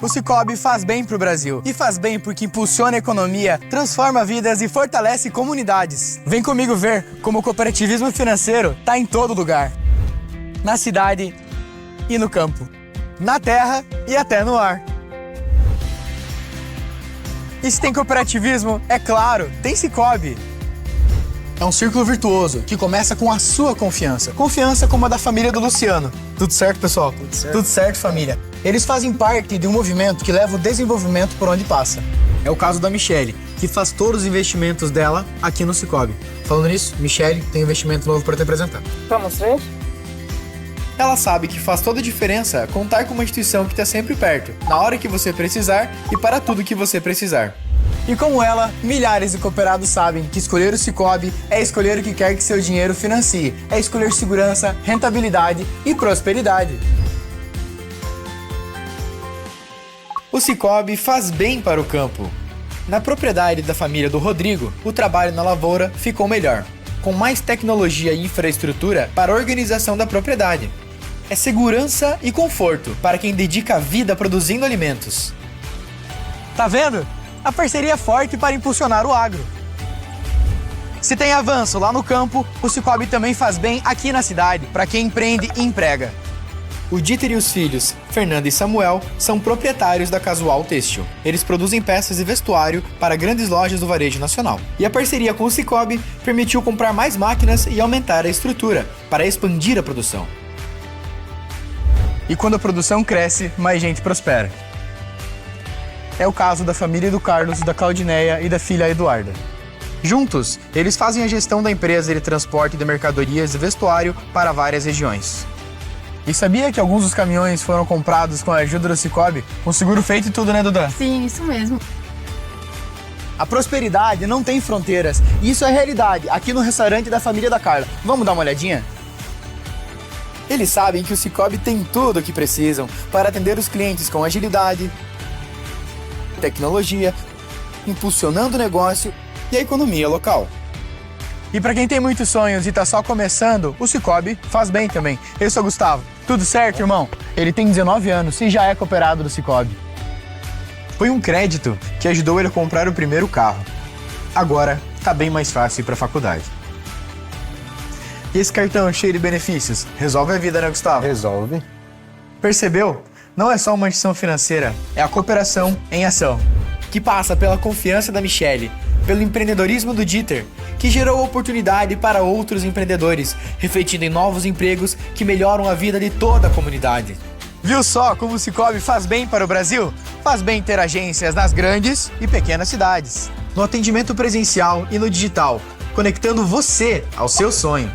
O Sicoob faz bem pro Brasil. E faz bem porque impulsiona a economia, transforma vidas e fortalece comunidades. Vem comigo ver como o cooperativismo financeiro tá em todo lugar. Na cidade e no campo. Na terra e até no ar. E se tem cooperativismo, é claro, tem Sicoob. É um círculo virtuoso que começa com a sua confiança. Confiança como a da família do Luciano. Tudo certo, pessoal? Tudo certo. Tudo certo, família. Eles fazem parte de um movimento que leva o desenvolvimento por onde passa. É o caso da Michele, que faz todos os investimentos dela aqui no Sicoob. Falando nisso, Michele tem um investimento novo para te apresentar. Vamos ver? Ela sabe que faz toda a diferença contar com uma instituição que está sempre perto, na hora que você precisar e para tudo que você precisar. E como ela, milhares de cooperados sabem que escolher o Sicoob é escolher o que quer que seu dinheiro financie, é escolher segurança, rentabilidade e prosperidade. O Sicoob faz bem para o campo. Na propriedade da família do Rodrigo, o trabalho na lavoura ficou melhor, com mais tecnologia e infraestrutura para a organização da propriedade. É segurança e conforto para quem dedica a vida produzindo alimentos. Tá vendo? A parceria é forte para impulsionar o agro. Se tem avanço lá no campo, o Sicoob também faz bem aqui na cidade, para quem empreende e emprega. O Dieter e os filhos, Fernanda e Samuel, são proprietários da Casual Têxtil. Eles produzem peças e vestuário para grandes lojas do varejo nacional. E a parceria com o Sicoob permitiu comprar mais máquinas e aumentar a estrutura, para expandir a produção. E quando a produção cresce, mais gente prospera. É o caso da família do Carlos, da Claudineia e da filha Eduarda. Juntos, eles fazem a gestão da empresa de transporte de mercadorias e vestuário para várias regiões. E sabia que alguns dos caminhões foram comprados com a ajuda do Sicoob, com seguro feito e tudo, né, Duda? Sim, isso mesmo. A prosperidade não tem fronteiras, e isso é realidade aqui no restaurante da família da Carla. Vamos dar uma olhadinha? Eles sabem que o Sicoob tem tudo o que precisam para atender os clientes com agilidade, tecnologia, impulsionando o negócio e a economia local. E para quem tem muitos sonhos e tá só começando, o Sicoob faz bem também. Eu sou o Gustavo. Tudo certo, irmão? Ele tem 19 anos e já é cooperado do Sicoob. Foi um crédito que ajudou ele a comprar o primeiro carro. Agora tá bem mais fácil ir para a faculdade. E esse cartão cheio de benefícios resolve a vida, né, Gustavo? Resolve. Percebeu? Não é só uma instituição financeira, é a cooperação em ação, que passa pela confiança da Michele, pelo empreendedorismo do Dieter, que gerou oportunidade para outros empreendedores, refletindo em novos empregos que melhoram a vida de toda a comunidade. Viu só como o Sicoob faz bem para o Brasil? Faz bem ter agências nas grandes e pequenas cidades, no atendimento presencial e no digital, conectando você ao seu sonho,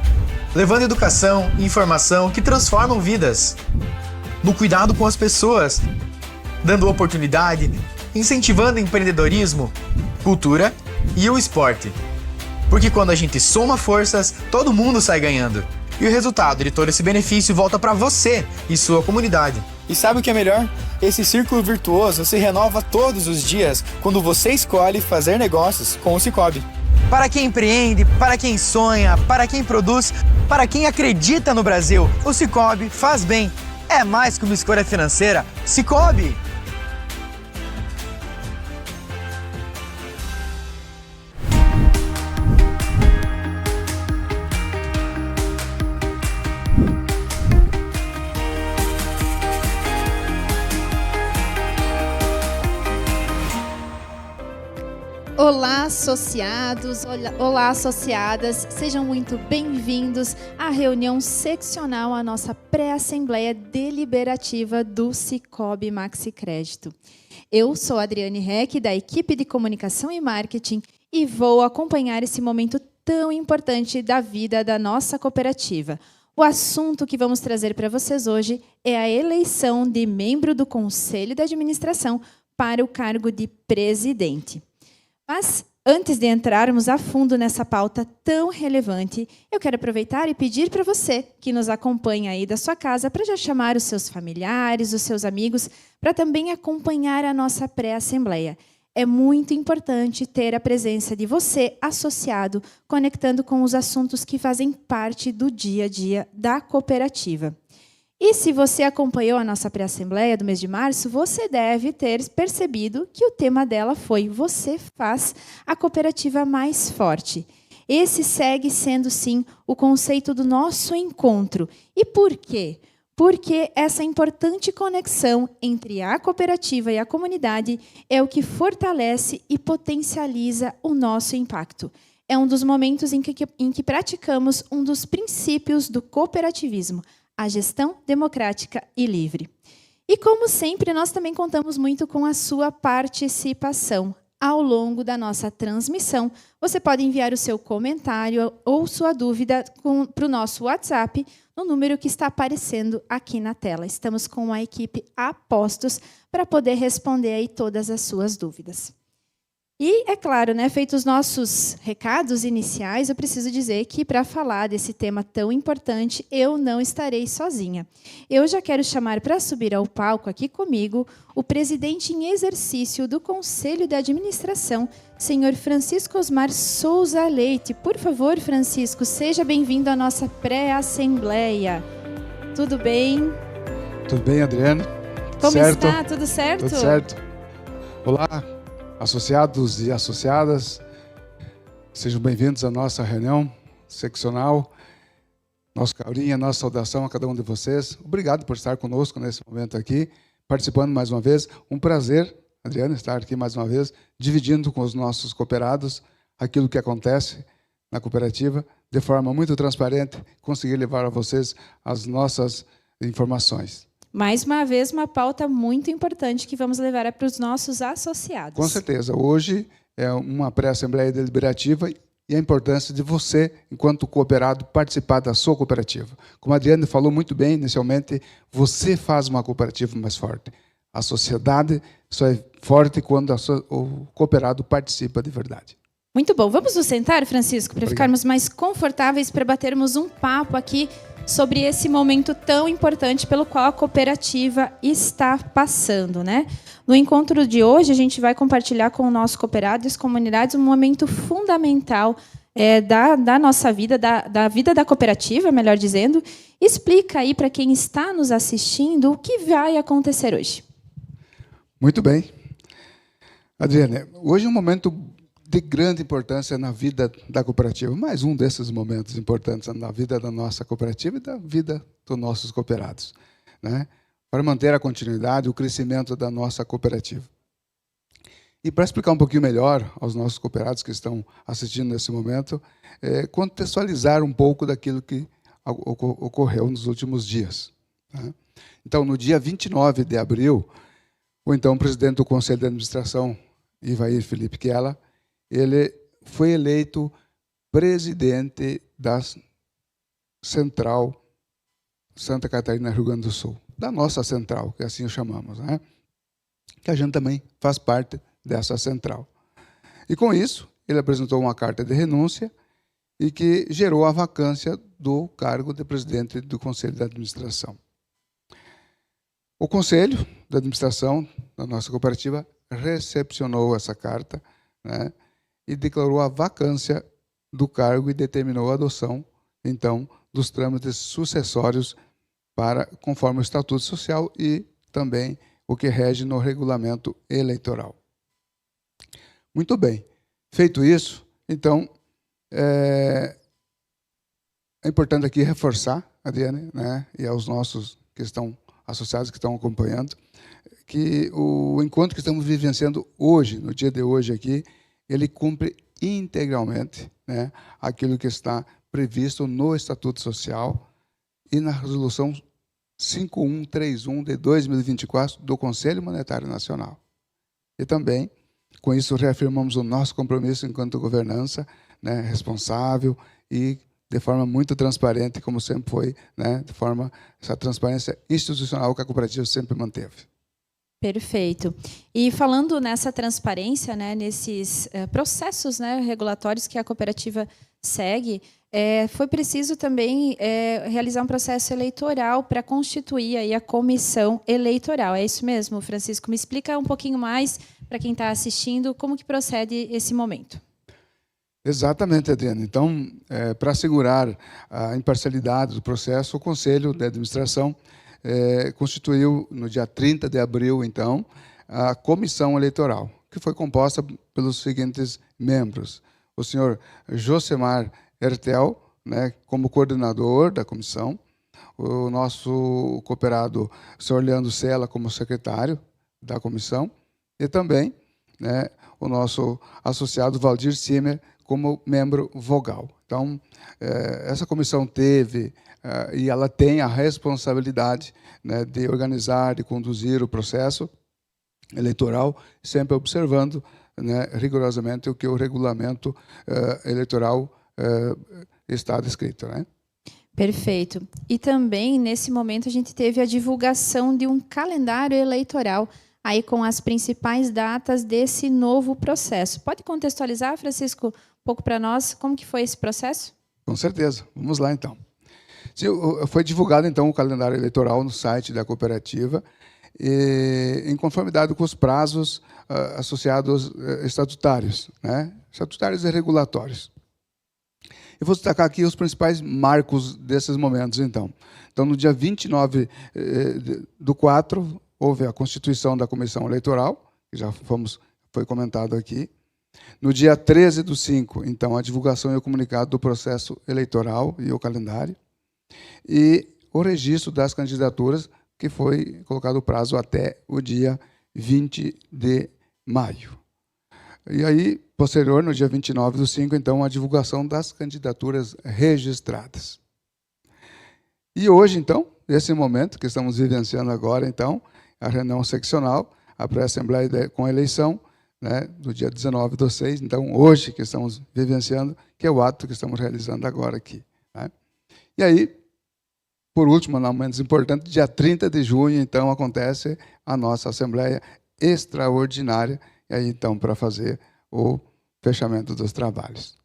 levando educação e informação que transformam vidas. No cuidado com as pessoas, dando oportunidade, incentivando empreendedorismo, cultura e o esporte. Porque quando a gente soma forças, todo mundo sai ganhando. E o resultado de todo esse benefício volta para você e sua comunidade. E sabe o que é melhor? Esse círculo virtuoso se renova todos os dias quando você escolhe fazer negócios com o Sicoob. Para quem empreende, para quem sonha, para quem produz, para quem acredita no Brasil, o Sicoob faz bem. É mais que uma escolha financeira. Sicoob! Olá, associados, olá, associadas, sejam muito bem-vindos à reunião seccional, à nossa pré-assembleia deliberativa do Sicoob Maxi Crédito. Eu sou a Adriane Reck, da equipe de comunicação e marketing, e vou acompanhar esse momento tão importante da vida da nossa cooperativa. O assunto que vamos trazer para vocês hoje é a eleição de membro do Conselho de Administração para o cargo de presidente. Mas, antes de entrarmos a fundo nessa pauta tão relevante, eu quero aproveitar e pedir para você que nos acompanha aí da sua casa para já chamar os seus familiares, os seus amigos, para também acompanhar a nossa pré-assembleia. É muito importante ter a presença de você, associado, conectando com os assuntos que fazem parte do dia a dia da cooperativa. E se você acompanhou a nossa pré-assembleia do mês de março, você deve ter percebido que o tema dela foi Você faz a cooperativa mais forte. Esse segue sendo, sim, o conceito do nosso encontro. E por quê? Porque essa importante conexão entre a cooperativa e a comunidade é o que fortalece e potencializa o nosso impacto. É um dos momentos em que praticamos um dos princípios do cooperativismo, a gestão democrática e livre. E, como sempre, nós também contamos muito com a sua participação. Ao longo da nossa transmissão, você pode enviar o seu comentário ou sua dúvida para o nosso WhatsApp, no número que está aparecendo aqui na tela. Estamos com a equipe a postos para poder responder aí todas as suas dúvidas. E, é claro, né, feitos os nossos recados iniciais, eu preciso dizer que, para falar desse tema tão importante, eu não estarei sozinha. Eu já quero chamar para subir ao palco aqui comigo o presidente em exercício do Conselho de Administração, senhor Francisco Osmar Souza Leite. Por favor, Francisco, seja bem-vindo à nossa pré-assembleia. Tudo bem? Tudo bem, Adriane? Como certo? está? Tudo certo? Tudo certo. Olá, associados e associadas, sejam bem-vindos à nossa reunião seccional. Nosso carinho, nossa saudação a cada um de vocês. Obrigado por estar conosco nesse momento aqui, participando mais uma vez. Um prazer, Adriana, estar aqui mais uma vez, dividindo com os nossos cooperados aquilo que acontece na cooperativa, de forma muito transparente, conseguir levar a vocês as nossas informações. Mais uma vez, uma pauta muito importante que vamos levar para os nossos associados. Com certeza. Hoje é uma pré-assembleia deliberativa e a importância de você, enquanto cooperado, participar da sua cooperativa. Como a Adriane falou muito bem inicialmente, você faz uma cooperativa mais forte. A sociedade só é forte quando o cooperado participa de verdade. Muito bom. Vamos nos sentar, Francisco, para ficarmos mais confortáveis, para batermos um papo aqui sobre esse momento tão importante pelo qual a cooperativa está passando, né? No encontro de hoje, a gente vai compartilhar com o nosso cooperado e as comunidades um momento fundamental da nossa vida, da vida da cooperativa, melhor dizendo. Explica aí para quem está nos assistindo o que vai acontecer hoje. Muito bem. Adriane, hoje é um momento de grande importância na vida da cooperativa, mais um desses momentos importantes na vida da nossa cooperativa e da vida dos nossos cooperados, né? Para manter a continuidade e o crescimento da nossa cooperativa. E para explicar um pouquinho melhor aos nossos cooperados que estão assistindo nesse momento, contextualizar um pouco daquilo que ocorreu nos últimos dias, né? Então, no dia 29 de abril, o então presidente do Conselho de Administração, Ivair Felipe Kiela, ele foi eleito presidente da Central Santa Catarina, Rio Grande do Sul. Da nossa central, que assim o chamamos, né? Que a gente também faz parte dessa central. E com isso, ele apresentou uma carta de renúncia e que gerou a vacância do cargo de presidente do Conselho de Administração. O Conselho de Administração da nossa cooperativa recepcionou essa carta, né, e declarou a vacância do cargo e determinou a adoção, então, dos trâmites sucessórios conforme o Estatuto Social e também o que rege no regulamento eleitoral. Muito bem. Feito isso, então, é importante aqui reforçar, Adriane, né, e aos nossos que estão associados, que estão acompanhando, que o encontro que estamos vivenciando hoje, no dia de hoje aqui, ele cumpre integralmente, né, aquilo que está previsto no Estatuto Social e na Resolução 5131 de 2024 do Conselho Monetário Nacional. E também, com isso, reafirmamos o nosso compromisso enquanto governança, né, responsável e de forma muito transparente, como sempre foi, né, essa transparência institucional que a cooperativa sempre manteve. Perfeito. E falando nessa transparência, né, nesses processos, né, regulatórios que a cooperativa segue, foi preciso também realizar um processo eleitoral para constituir aí a comissão eleitoral. É isso mesmo, Francisco? Me explica um pouquinho mais para quem está assistindo como que procede esse momento. Exatamente, Adriana. Então, para assegurar a imparcialidade do processo, o Conselho de Administração constituiu, no dia 30 de abril, então, a comissão eleitoral, que foi composta pelos seguintes membros. O senhor Josemar Hertel, né, como coordenador da comissão, o nosso cooperado, o senhor Leandro Sela, como secretário da comissão, e também, né, o nosso associado Valdir Simer, como membro vogal. Então, essa comissão teve, e ela tem a responsabilidade, né, de organizar, de conduzir o processo eleitoral, sempre observando, né, rigorosamente o que o regulamento eleitoral está descrito, né? Perfeito. E também, nesse momento, a gente teve a divulgação de um calendário eleitoral, aí com as principais datas desse novo processo. Pode contextualizar, Francisco, um pouco para nós, como que foi esse processo? Com certeza. Vamos lá, então. Foi divulgado, então, o calendário eleitoral no site da cooperativa, em conformidade com os prazos associados estatutários, né? Estatutários e regulatórios. Eu vou destacar aqui os principais marcos desses momentos, então. Então, no dia 29 do 4, houve a constituição da comissão eleitoral, que já foi comentado aqui. No dia 13 do 5, então, a divulgação e o comunicado do processo eleitoral e o calendário. E o registro das candidaturas, que foi colocado o prazo até o dia 20 de maio. E aí, posterior, no dia 29 do 5, então, a divulgação das candidaturas registradas. E hoje, então, nesse momento que estamos vivenciando agora, então, a reunião seccional, a pré-assembleia com eleição, né, do dia 19 do 6, então, hoje que estamos vivenciando, que é o ato que estamos realizando agora aqui, né? E aí, por último, não menos importante, dia 30 de junho, então, acontece a nossa assembleia extraordinária, e aí, então, para fazer o fechamento dos trabalhos.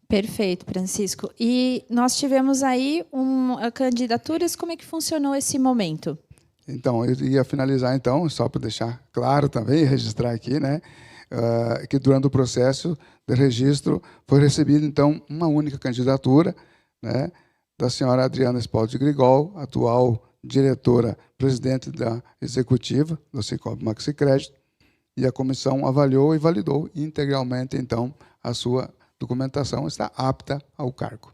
Perfeito, Francisco. E nós tivemos aí candidaturas, como é que funcionou esse momento? Então, eu ia finalizar, então, só para deixar claro também, registrar aqui, né, que durante o processo de registro foi recebida, então, uma única candidatura, né, da senhora Adriana Spaldi Grigol, atual diretora-presidente da executiva do Sicoob Maxicrédito, e a comissão avaliou e validou integralmente, então, a sua documentação está apta ao cargo.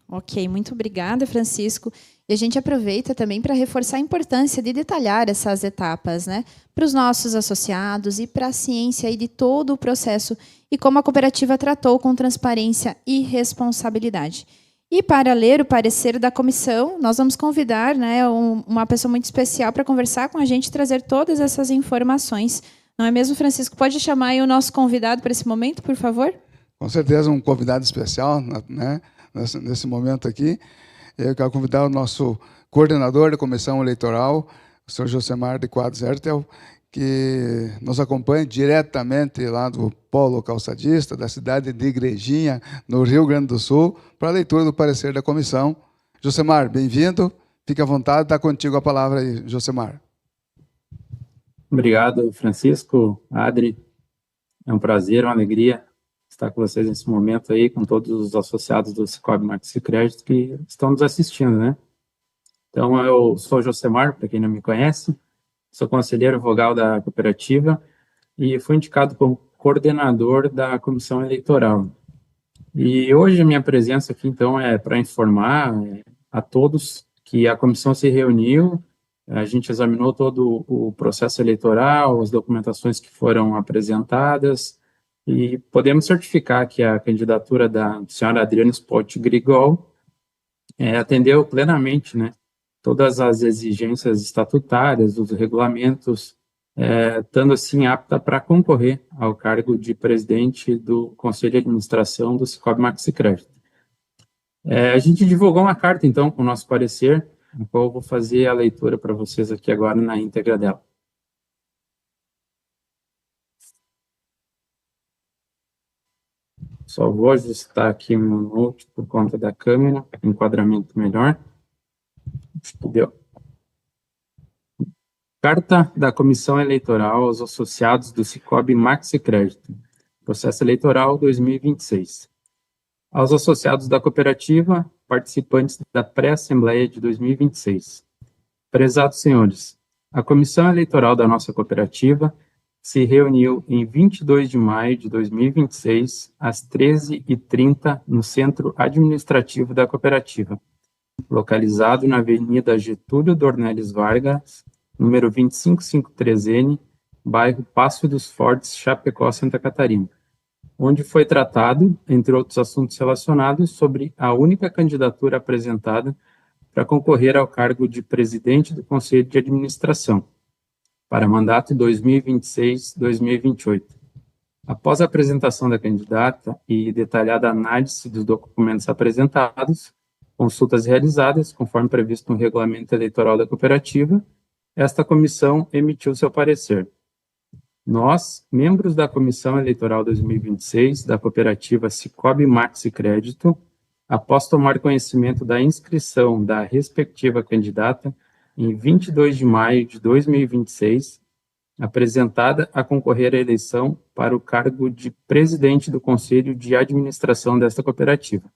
Ok, muito obrigada, Francisco. E a gente aproveita também para reforçar a importância de detalhar essas etapas, né, para os nossos associados e para a ciência aí de todo o processo e como a cooperativa tratou com transparência e responsabilidade. E para ler o parecer da comissão, nós vamos convidar, né, uma pessoa muito especial para conversar com a gente e trazer todas essas informações. Não é mesmo, Francisco? Pode chamar aí o nosso convidado para esse momento, por favor? Com certeza, um convidado especial, né, nesse momento aqui. Eu quero convidar o nosso coordenador da comissão eleitoral, o senhor Josemar de Quadros Hertel, que nos acompanha diretamente lá do Polo Calçadista, da cidade de Igrejinha, no Rio Grande do Sul, para a leitura do parecer da comissão. Josemar, bem-vindo. Fique à vontade, está contigo a palavra aí, Josemar. Obrigado, Francisco, Adri. É um prazer, uma alegria estar com vocês nesse momento aí, com todos os associados do Sicoob Maxicrédito que estão nos assistindo, né? Então, eu sou Josemar, para quem não me conhece, sou conselheiro vogal da cooperativa e fui indicado como coordenador da comissão eleitoral. E hoje a minha presença aqui, então, é para informar a todos que a comissão se reuniu. A gente examinou todo o processo eleitoral, as documentações que foram apresentadas, e podemos certificar que a candidatura da senhora Adriana Spaldi Grigol atendeu plenamente, né, todas as exigências estatutárias, os regulamentos, estando assim apta para concorrer ao cargo de presidente do Conselho de Administração do Sicoob Maxicrédito. A gente divulgou uma carta, então, com o nosso parecer, a qual eu vou fazer a leitura para vocês aqui agora na íntegra dela. Só vou ajustar aqui o meu note por conta da câmera, enquadramento melhor. Acho que deu. Carta da Comissão Eleitoral aos associados do Sicoob Maxicrédito, processo eleitoral 2026. Aos associados da cooperativa, participantes da pré-assembleia de 2026. Prezados senhores, a comissão eleitoral da nossa cooperativa se reuniu em 22 de maio de 2026, às 13h30, no Centro Administrativo da Cooperativa, localizado na Avenida Getúlio Dornelles Vargas, número 2553N, bairro Passo dos Fortes, Chapecó, Santa Catarina, onde foi tratado, entre outros assuntos relacionados, sobre a única candidatura apresentada para concorrer ao cargo de presidente do Conselho de Administração, para mandato 2026-2028. Após a apresentação da candidata e detalhada análise dos documentos apresentados, consultas realizadas, conforme previsto no regulamento eleitoral da cooperativa, esta comissão emitiu seu parecer. Nós, membros da Comissão Eleitoral 2026 da cooperativa Cicobi Maxi Crédito, após tomar conhecimento da inscrição da respectiva candidata, em 22 de maio de 2026, apresentada a concorrer à eleição para o cargo de presidente do Conselho de Administração desta cooperativa,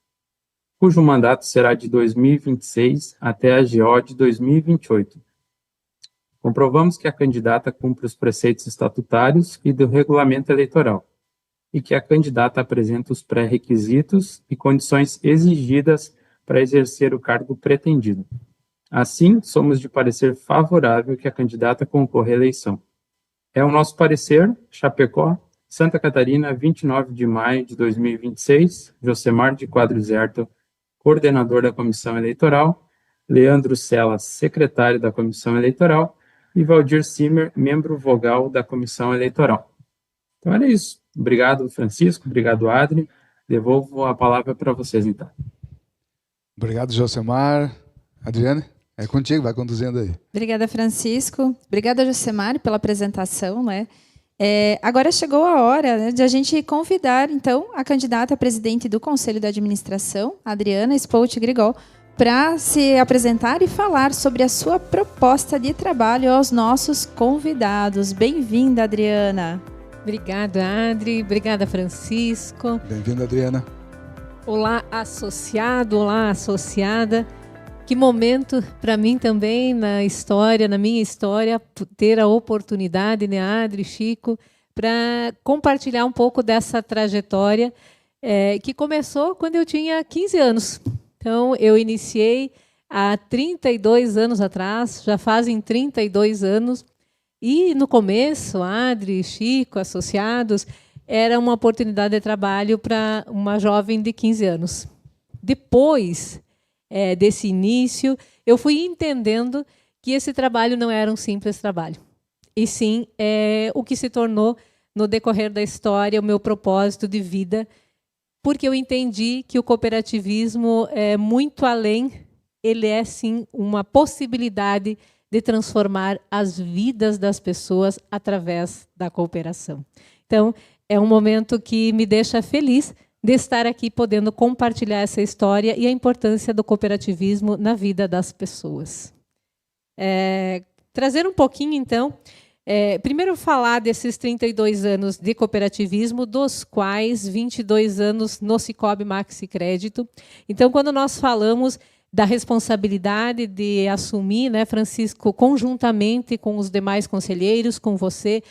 cujo mandato será de 2026 até a GO de 2028. Comprovamos que a candidata cumpre os preceitos estatutários e do regulamento eleitoral, e que a candidata apresenta os pré-requisitos e condições exigidas para exercer o cargo pretendido. Assim, somos de parecer favorável que a candidata concorra à eleição. É o nosso parecer, Chapecó, Santa Catarina, 29 de maio de 2026, Josemar de Quadros Herto, coordenador da Comissão Eleitoral, Leandro Sela, secretário da Comissão Eleitoral, e Valdir Simer, membro vogal da Comissão Eleitoral. Então era isso. Obrigado, Francisco. Obrigado, Adri. Devolvo a palavra para vocês, então. Obrigado, Josemar. Adriane, é contigo, vai conduzindo aí. Obrigada, Francisco. Obrigada, Josemar, pela apresentação, né? Agora chegou a hora, né, de a gente convidar, então, a candidata a presidente do Conselho de Administração, Adriana Spout Grigol, para se apresentar e falar sobre a sua proposta de trabalho aos nossos convidados. Bem-vinda, Adriana. Obrigada, Adri. Obrigada, Francisco. Bem-vinda, Adriana. Olá, associado. Olá, associada. Que momento para mim também na história, na minha história, ter a oportunidade, né, Adri, Chico, para compartilhar um pouco dessa trajetória que começou quando eu tinha 15 anos. Então, eu iniciei há 32 anos atrás, já fazem 32 anos, e no começo, Adri, Chico, associados, era uma oportunidade de trabalho para uma jovem de 15 anos. Depois desse início, eu fui entendendo que esse trabalho não era um simples trabalho, e sim o que se tornou, no decorrer da história, o meu propósito de vida, porque eu entendi que o cooperativismo é muito além, ele é, sim, uma possibilidade de transformar as vidas das pessoas através da cooperação. Então, é um momento que me deixa feliz de estar aqui podendo compartilhar essa história e a importância do cooperativismo na vida das pessoas. Trazer um pouquinho, então, primeiro falar desses 32 anos de cooperativismo, dos quais 22 anos no Cicobi Maxi Crédito. Então, quando nós falamos da responsabilidade de assumir, né, Francisco, conjuntamente com os demais conselheiros, com você,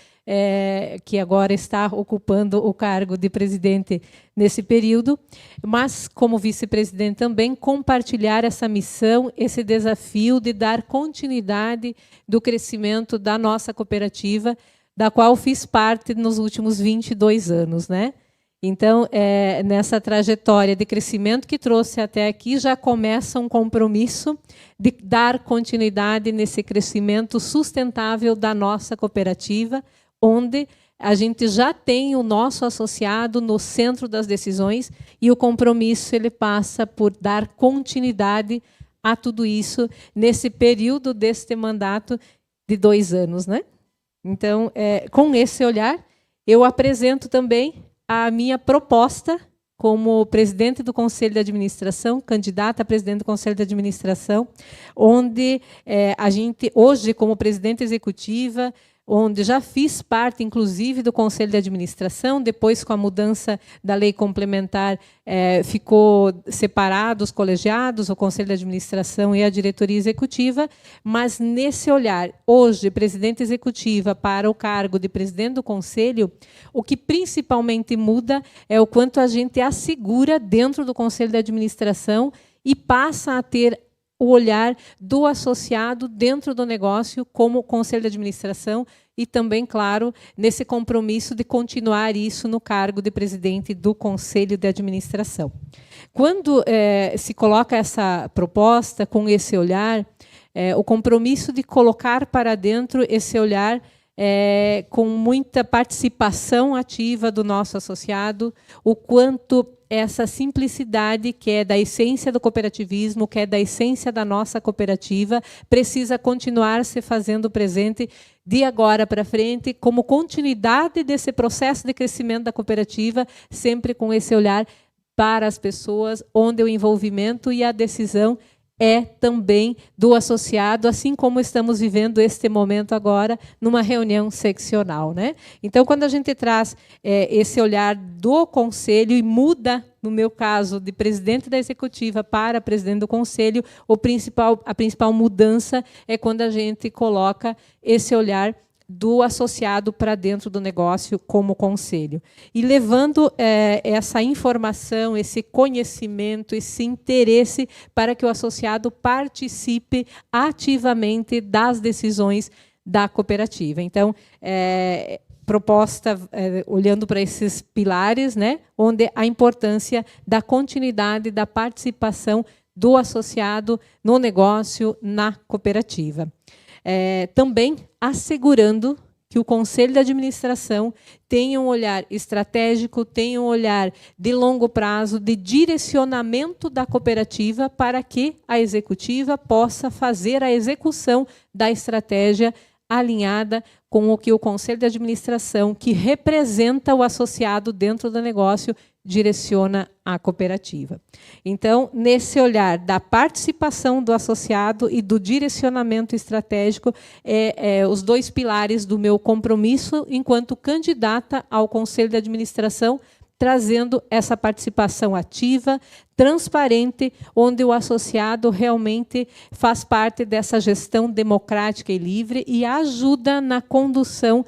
que agora está ocupando o cargo de presidente nesse período, mas, como vice-presidente também, compartilhar essa missão, esse desafio de dar continuidade do crescimento da nossa cooperativa, da qual fiz parte nos últimos 22 anos, né? Então, nessa trajetória de crescimento que trouxe até aqui, já começa um compromisso de dar continuidade nesse crescimento sustentável da nossa cooperativa, onde a gente já tem o nosso associado no centro das decisões, e o compromisso ele passa por dar continuidade a tudo isso nesse período deste mandato de 2 anos, né? Então, com esse olhar, eu apresento também a minha proposta como presidente do Conselho de Administração, candidata a presidente do Conselho de Administração, onde a gente, hoje, como presidente executiva, onde já fiz parte, inclusive, do Conselho de Administração. Depois, com a mudança da lei complementar, ficou separado os colegiados, o Conselho de Administração e a diretoria executiva, mas nesse olhar, hoje, presidente executiva para o cargo de presidente do Conselho, o que principalmente muda é o quanto a gente assegura dentro do Conselho de Administração e passa a ter o olhar do associado dentro do negócio como conselho de administração e também, claro, nesse compromisso de continuar isso no cargo de presidente do conselho de administração. Quando se coloca essa proposta com esse olhar, o compromisso de colocar para dentro esse olhar com muita participação ativa do nosso associado, o quanto essa simplicidade, que é da essência do cooperativismo, que é da essência da nossa cooperativa, precisa continuar se fazendo presente de agora para frente, como continuidade desse processo de crescimento da cooperativa, sempre com esse olhar para as pessoas, onde o envolvimento e a decisão é também do associado, assim como estamos vivendo este momento agora, numa reunião seccional, né? Então, quando a gente traz esse olhar do conselho e muda, no meu caso, de presidente da executiva para presidente do conselho, a principal mudança é quando a gente coloca esse olhar do associado para dentro do negócio como conselho. E levando essa informação, esse conhecimento, esse interesse para que o associado participe ativamente das decisões da cooperativa. Então, proposta olhando para esses pilares, né, onde a importância da continuidade da participação do associado no negócio, na cooperativa. Também assegurando que o Conselho de Administração tenha um olhar estratégico, tenha um olhar de longo prazo, de direcionamento da cooperativa para que a executiva possa fazer a execução da estratégia alinhada com o que o Conselho de Administração, que representa o associado dentro do negócio, direciona a cooperativa. Então, nesse olhar da participação do associado e do direcionamento estratégico, os dois pilares do meu compromisso enquanto candidata ao Conselho de Administração, trazendo essa participação ativa, transparente, onde o associado realmente faz parte dessa gestão democrática e livre e ajuda na condução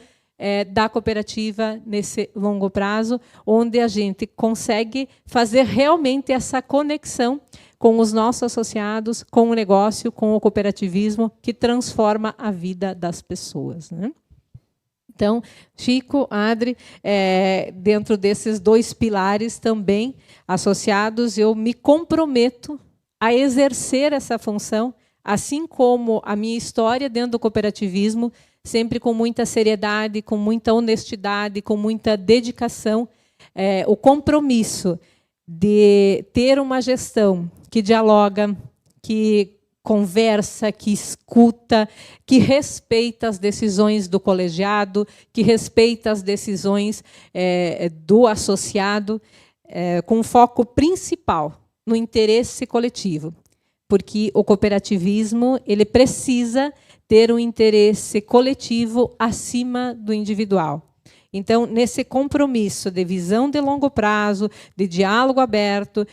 da cooperativa nesse longo prazo, onde a gente consegue fazer realmente essa conexão com os nossos associados, com o negócio, com o cooperativismo, que transforma a vida das pessoas, né? Então, Chico, Adri, dentro desses dois pilares também associados, eu me comprometo a exercer essa função, assim como a minha história dentro do cooperativismo, sempre com muita seriedade, com muita honestidade, com muita dedicação, o compromisso de ter uma gestão que dialoga, que conversa, que escuta, que respeita as decisões do colegiado, que respeita as decisões do associado, com foco principal no interesse coletivo, porque o cooperativismo ele precisa ter um interesse coletivo acima do individual. Então, nesse compromisso de visão de longo prazo, de diálogo aberto,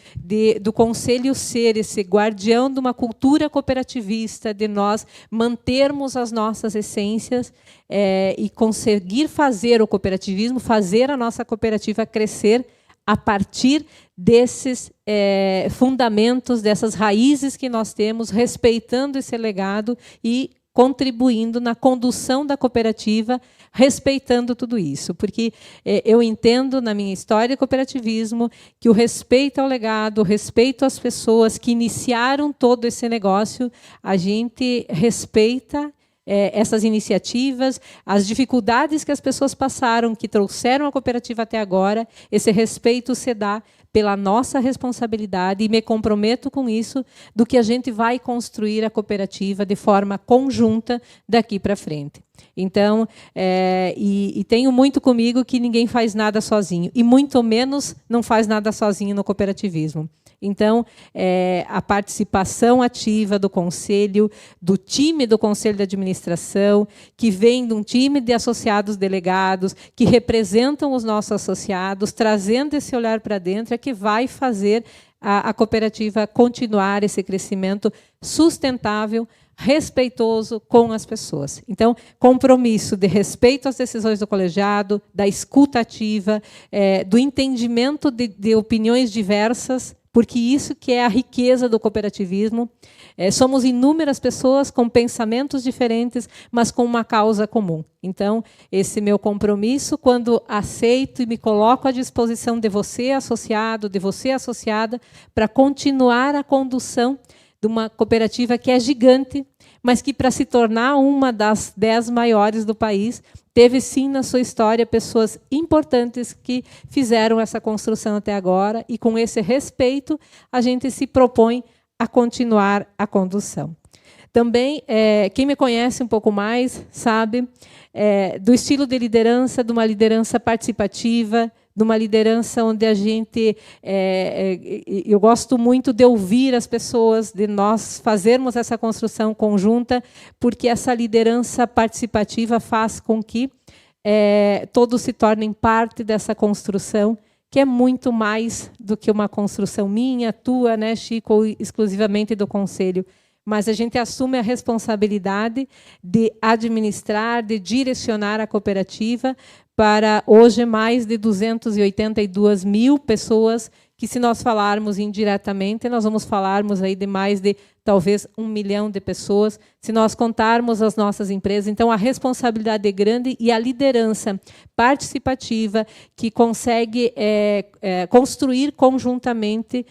do Conselho ser esse guardião de uma cultura cooperativista, de nós mantermos as nossas essências e conseguir fazer o cooperativismo, fazer a nossa cooperativa crescer a partir desses fundamentos, dessas raízes que nós temos, respeitando esse legado e contribuindo na condução da cooperativa, respeitando tudo isso. Porque eu entendo, na minha história de cooperativismo, que o respeito ao legado, o respeito às pessoas que iniciaram todo esse negócio, a gente respeita essas iniciativas, as dificuldades que as pessoas passaram, que trouxeram a cooperativa até agora, esse respeito se dá pela nossa responsabilidade, e me comprometo com isso, do que a gente vai construir a cooperativa de forma conjunta daqui para frente. Então, e tenho muito comigo que ninguém faz nada sozinho, e muito menos não faz nada sozinho no cooperativismo. Então, a participação ativa do conselho, do time do conselho de administração, que vem de um time de associados delegados, que representam os nossos associados, trazendo esse olhar para dentro, é que vai fazer a cooperativa continuar esse crescimento sustentável, respeitoso com as pessoas. Então, compromisso de respeito às decisões do colegiado, da escuta ativa, do entendimento de opiniões diversas, porque isso que é a riqueza do cooperativismo. Somos inúmeras pessoas com pensamentos diferentes, mas com uma causa comum. Então, esse meu compromisso, quando aceito e me coloco à disposição de você, associado, de você, associada, para continuar a condução de uma cooperativa que é gigante, mas que, para se tornar uma das 10 maiores do país, teve, sim, na sua história, pessoas importantes que fizeram essa construção até agora, e, com esse respeito, a gente se propõe a continuar a condução. Também, quem me conhece um pouco mais sabe do estilo de liderança, de uma liderança participativa, de uma liderança onde a gente... eu gosto muito de ouvir as pessoas, de nós fazermos essa construção conjunta, porque essa liderança participativa faz com que todos se tornem parte dessa construção, que é muito mais do que uma construção minha, tua, né, Chico, ou exclusivamente do Conselho. Mas a gente assume a responsabilidade de administrar, de direcionar a cooperativa para, hoje, mais de 282 mil pessoas, que, se nós falarmos indiretamente, nós vamos falarmos aí de mais de, talvez, 1 milhão de pessoas, se nós contarmos as nossas empresas. Então, a responsabilidade é grande, e a liderança participativa, que consegue construir conjuntamente,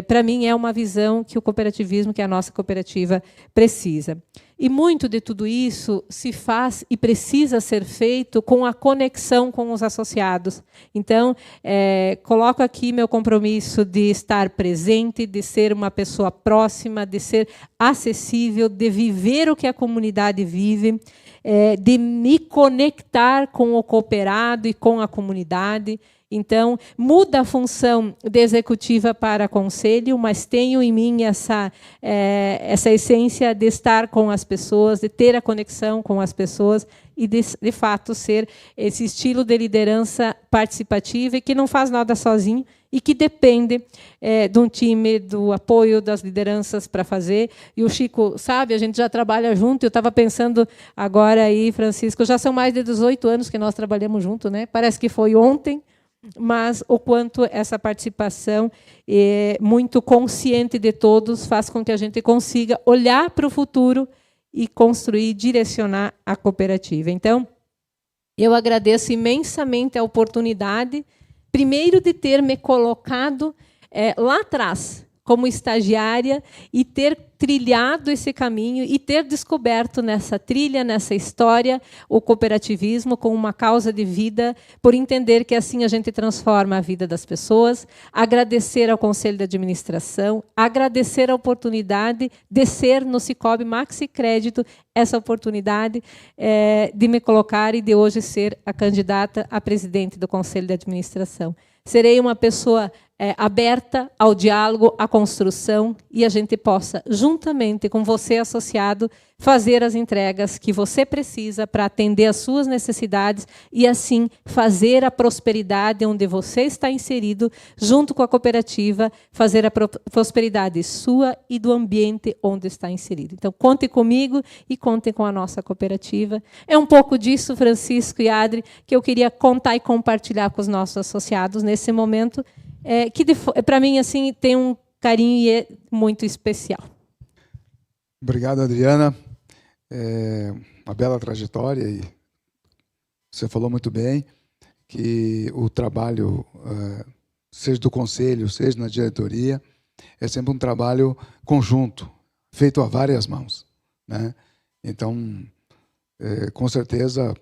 para mim, é uma visão que o cooperativismo, que a nossa cooperativa precisa. E muito de tudo isso se faz e precisa ser feito com a conexão com os associados. Então, coloco aqui meu compromisso de estar presente, de ser uma pessoa próxima, de ser acessível, de viver o que a comunidade vive, de me conectar com o cooperado e com a comunidade. Então, muda a função de executiva para conselho, mas tenho em mim essa essência de estar com as pessoas, de ter a conexão com as pessoas e, de fato, ser esse estilo de liderança participativa e que não faz nada sozinho e que depende de um time, do apoio das lideranças para fazer. E o Chico sabe, a gente já trabalha junto. Eu estava pensando agora aí, Francisco, já são mais de 18 anos que nós trabalhamos junto, né? Parece que foi ontem, mas o quanto essa participação muito consciente de todos faz com que a gente consiga olhar para o futuro e construir, direcionar a cooperativa. Então, eu agradeço imensamente a oportunidade, primeiro, de ter me colocado lá atrás, como estagiária, e ter trilhado esse caminho e ter descoberto nessa trilha, nessa história, o cooperativismo como uma causa de vida, por entender que assim a gente transforma a vida das pessoas. Agradecer ao Conselho de Administração, agradecer a oportunidade de ser no Sicoob Maxi Crédito, essa oportunidade de me colocar e de hoje ser a candidata a presidente do Conselho de Administração. Serei uma pessoa aberta ao diálogo, à construção, e a gente possa, juntamente com você, associado, fazer as entregas que você precisa para atender às suas necessidades e, assim, fazer a prosperidade onde você está inserido, junto com a cooperativa, fazer a prosperidade sua e do ambiente onde está inserido. Então, conte comigo e conte com a nossa cooperativa. É um pouco disso, Francisco e Adri, que eu queria contar e compartilhar com os nossos associados nesse momento, que, para mim, assim, tem um carinho e é muito especial. Obrigado, Adriana. Uma bela trajetória, e você falou muito bem que o trabalho, seja do conselho, seja na diretoria, é sempre um trabalho conjunto, feito a várias mãos, né? Então, com certeza,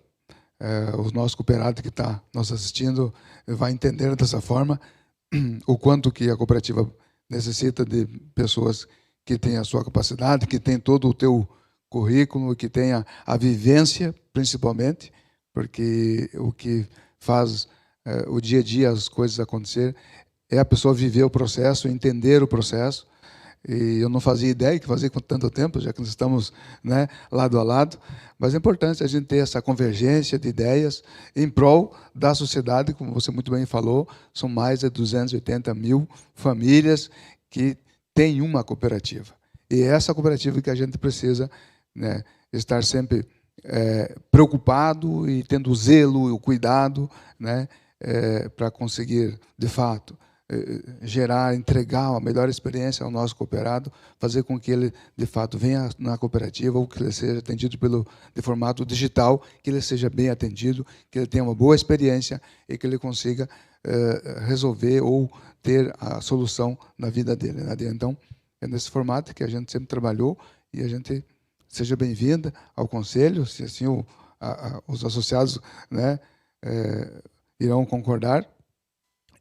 o nosso cooperado que está nos assistindo vai entender dessa forma o quanto que a cooperativa necessita de pessoas que têm a sua capacidade, que têm todo o teu currículo, que tenha a vivência, principalmente, porque o que faz o dia a dia, as coisas acontecer, é a pessoa viver o processo, entender o processo. E eu não fazia ideia que fazia com tanto tempo, já que nós estamos, né, lado a lado. Mas é importante a gente ter essa convergência de ideias em prol da sociedade, como você muito bem falou, são mais de 280 mil famílias que têm uma cooperativa. E é essa cooperativa que a gente precisa, né, estar sempre preocupado e tendo o zelo e o cuidado, né, para conseguir, de fato, gerar, entregar a melhor experiência ao nosso cooperado, fazer com que ele, de fato, venha na cooperativa ou que ele seja atendido de formato digital, que ele seja bem atendido, que ele tenha uma boa experiência e que ele consiga resolver ou ter a solução na vida dele. Né? Então, é nesse formato que a gente sempre trabalhou e a gente seja bem-vinda ao Conselho, se assim os associados, né, irão concordar,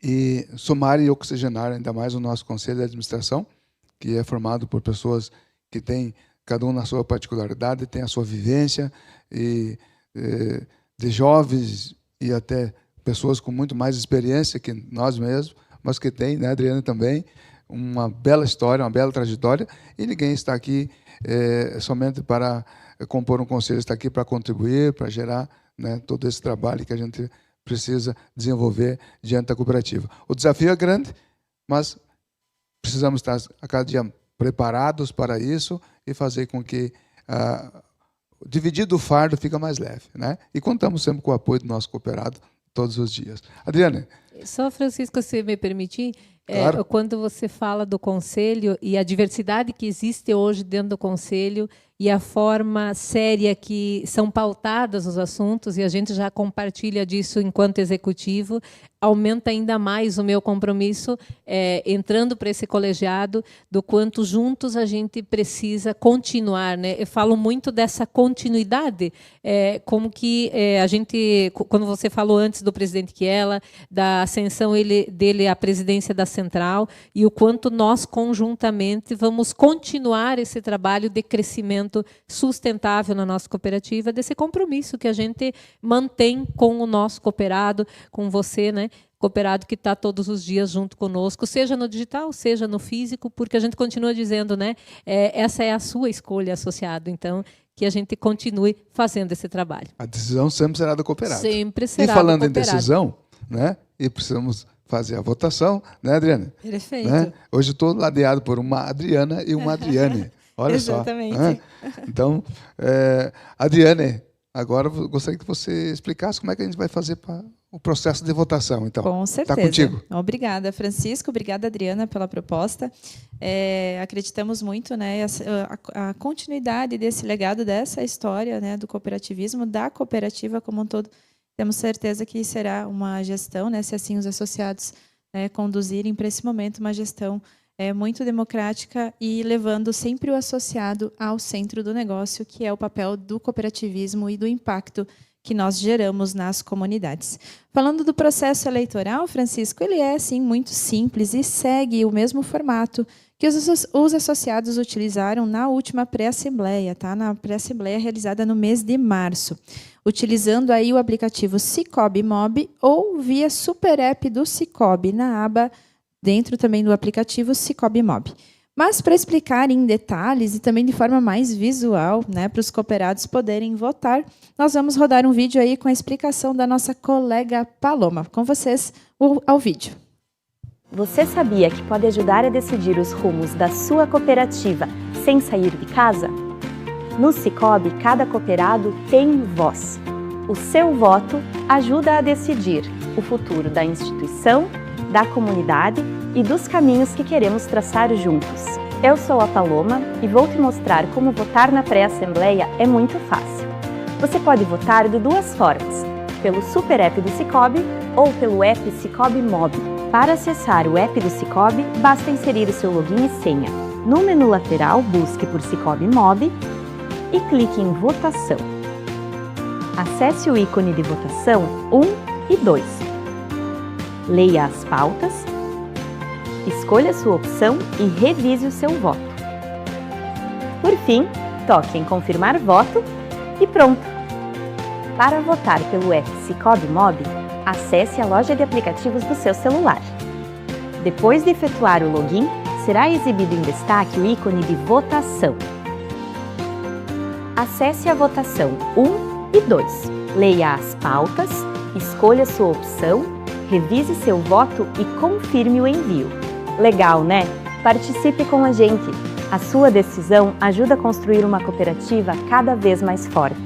e somar e oxigenar ainda mais o nosso Conselho de Administração, que é formado por pessoas que têm, cada um na sua particularidade, tem a sua vivência, e de jovens e até pessoas com muito mais experiência que nós mesmos, mas que têm, né, Adriana, também, uma bela história, uma bela trajetória, e ninguém está aqui somente para compor um conselho, está aqui para contribuir, para gerar, né, todo esse trabalho que a gente precisa desenvolver diante da cooperativa. O desafio é grande, mas precisamos estar a cada dia preparados para isso e fazer com que dividir o fardo fica mais leve, né? E contamos sempre com o apoio do nosso cooperado todos os dias. Adriana. Só, Francisco, se me permitir, claro. Quando você fala do Conselho e a diversidade que existe hoje dentro do Conselho e a forma séria que são pautados os assuntos, e a gente já compartilha disso enquanto executivo, aumenta ainda mais o meu compromisso entrando para esse colegiado, do quanto juntos a gente precisa continuar, né? Eu falo muito dessa continuidade, como que a gente, quando você falou antes do presidente Kiela, da ascensão dele à presidência da Central, e o quanto nós conjuntamente vamos continuar esse trabalho de crescimento sustentável na nossa cooperativa, desse compromisso que a gente mantém com o nosso cooperado, com você, né? Cooperado que está todos os dias junto conosco, seja no digital, seja no físico, porque a gente continua dizendo, né? Essa é a sua escolha, associado. Então, que a gente continue fazendo esse trabalho. A decisão sempre será do cooperado. Sempre será. E falando do cooperado. em decisão, né? E precisamos fazer a votação, né, Adriana? Perfeito. Né? Hoje estou ladeado por uma Adriana e uma Adriane. Olha Exatamente. só. Né? Então, Adriane, agora eu gostaria que você explicasse como é que a gente vai fazer para o processo de votação. Então, com certeza. Está contigo. Obrigada, Francisco. Obrigada, Adriana, pela proposta. Acreditamos muito, né, a continuidade desse legado, dessa história, né, do cooperativismo, da cooperativa como um todo. Temos certeza que será uma gestão, né, se assim os associados conduzirem para esse momento, uma gestão muito democrática e levando sempre o associado ao centro do negócio, que é o papel do cooperativismo e do impacto que nós geramos nas comunidades. Falando do processo eleitoral, Francisco, ele é, sim, muito simples e segue o mesmo formato que os associados utilizaram na última pré-assembleia, tá? Na pré-assembleia realizada no mês de março, utilizando aí o aplicativo Sicoob Mob ou via Super App do Sicoob, na aba dentro também do aplicativo Sicoob Mob. Mas para explicar em detalhes e também de forma mais visual, né, para os cooperados poderem votar, nós vamos rodar um vídeo aí com a explicação da nossa colega Paloma. Com vocês, ao vídeo. Você sabia que pode ajudar a decidir os rumos da sua cooperativa sem sair de casa? No Sicoob, cada cooperado tem voz. O seu voto ajuda a decidir o futuro da instituição, da comunidade e dos caminhos que queremos traçar juntos. Eu sou a Paloma e vou te mostrar como votar na pré-assembleia é muito fácil. Você pode votar de duas formas, pelo Super App do Sicoob ou pelo app Sicoob Mob. Para acessar o app do Sicoob, basta inserir o seu login e senha. No menu lateral, busque por Sicoob Mob e clique em Votação. Acesse o ícone de votação 1 e 2. Leia as pautas, escolha sua opção e revise o seu voto. Por fim, toque em confirmar voto e pronto! Para votar pelo app Sicoob Mob, acesse a loja de aplicativos do seu celular. Depois de efetuar o login, será exibido em destaque o ícone de votação. Acesse a votação 1 e 2. Leia as pautas, escolha sua opção, revise seu voto e confirme o envio. Legal, né? Participe com a gente! A sua decisão ajuda a construir uma cooperativa cada vez mais forte.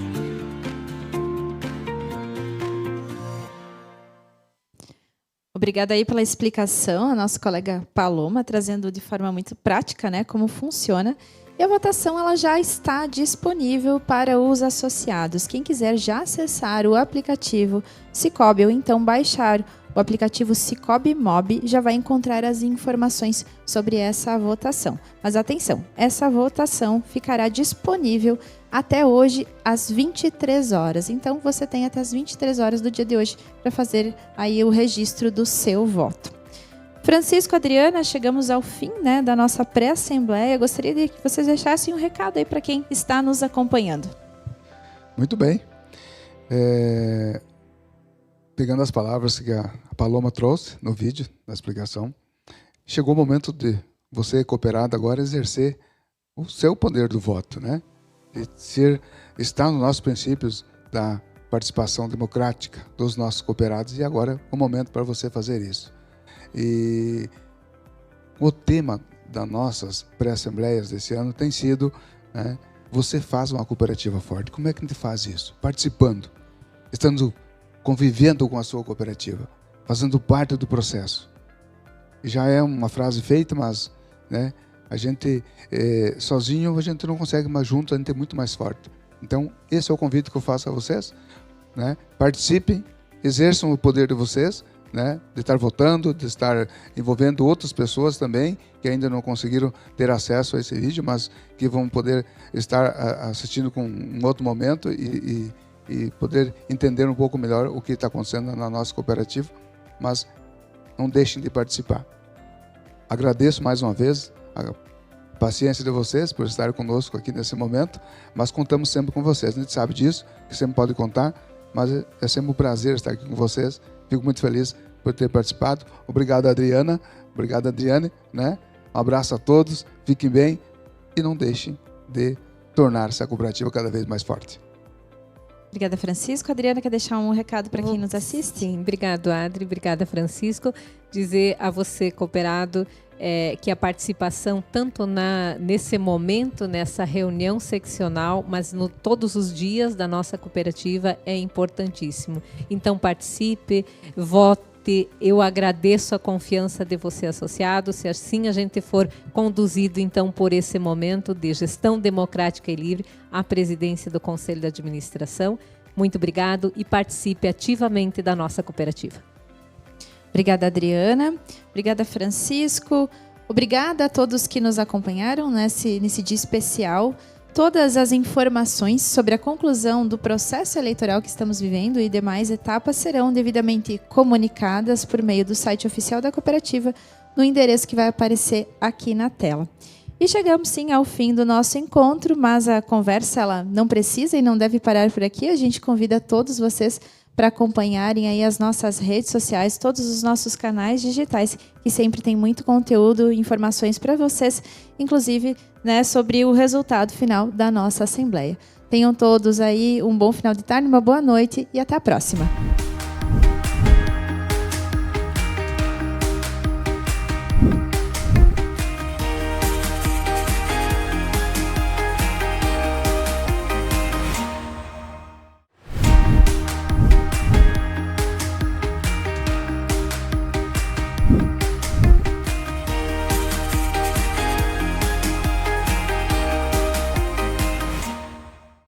Obrigada aí pela explicação, a nossa colega Paloma, trazendo de forma muito prática, né, como funciona. E a votação ela já está disponível para os associados. Quem quiser já acessar o aplicativo Sicoob ou então baixar o aplicativo Sicoob Mob, já vai encontrar as informações sobre essa votação. Mas atenção, essa votação ficará disponível até hoje às 23 horas. Então você tem até as 23 horas do dia de hoje para fazer aí o registro do seu voto. Francisco, Adriana, chegamos ao fim, né, da nossa pré-assembleia. Gostaria de que vocês deixassem um recado aí para quem está nos acompanhando. Muito bem. Pegando as palavras que a Paloma trouxe no vídeo, na explicação, chegou o momento de você, cooperado, agora exercer o seu poder do voto, né? De estar nos nossos princípios da participação democrática dos nossos cooperados, e agora é o momento para você fazer isso. E o tema das nossas pré-assembleias desse ano tem sido, né, você faz uma cooperativa forte. Como é que a gente faz isso? Participando, estando convivendo com a sua cooperativa, fazendo parte do processo. Já é uma frase feita, mas, né, a gente sozinho a gente não consegue, mas junto a gente é muito mais forte. Então, esse é o convite que eu faço a vocês, né? Participem, exerçam o poder de vocês, né, de estar votando, de estar envolvendo outras pessoas também que ainda não conseguiram ter acesso a esse vídeo, mas que vão poder estar assistindo com um outro momento e poder entender um pouco melhor o que está acontecendo na nossa cooperativa, mas não deixem de participar. Agradeço mais uma vez a paciência de vocês por estarem conosco aqui nesse momento, mas contamos sempre com vocês. A gente sabe disso, que sempre pode contar, mas é sempre um prazer estar aqui com vocês. Fico muito feliz por ter participado. Obrigado, Adriana. Obrigado, Adriane, né? Um abraço a todos, fiquem bem e não deixem de tornar-se a cooperativa cada vez mais forte. Obrigada, Francisco. Adriana, quer deixar um recado para quem nos assiste? Sim, obrigado, Adri. Obrigada, Francisco. Dizer a você, cooperado, que a participação, tanto nesse momento, nessa reunião seccional, mas todos os dias da nossa cooperativa, é importantíssimo. Então, participe, vote. Eu agradeço a confiança de você, associado. Se assim a gente for conduzido, então, por esse momento de gestão democrática e livre, à presidência do Conselho de Administração. Muito obrigado e participe ativamente da nossa cooperativa. Obrigada, Adriana. Obrigada, Francisco. Obrigada a todos que nos acompanharam nesse dia especial. Todas as informações sobre a conclusão do processo eleitoral que estamos vivendo e demais etapas serão devidamente comunicadas por meio do site oficial da cooperativa no endereço que vai aparecer aqui na tela. E chegamos sim ao fim do nosso encontro, mas a conversa ela não precisa e não deve parar por aqui. A gente convida todos vocês para acompanharem aí as nossas redes sociais, todos os nossos canais digitais, que sempre tem muito conteúdo e informações para vocês, inclusive, né, sobre o resultado final da nossa Assembleia. Tenham todos aí um bom final de tarde, uma boa noite e até a próxima.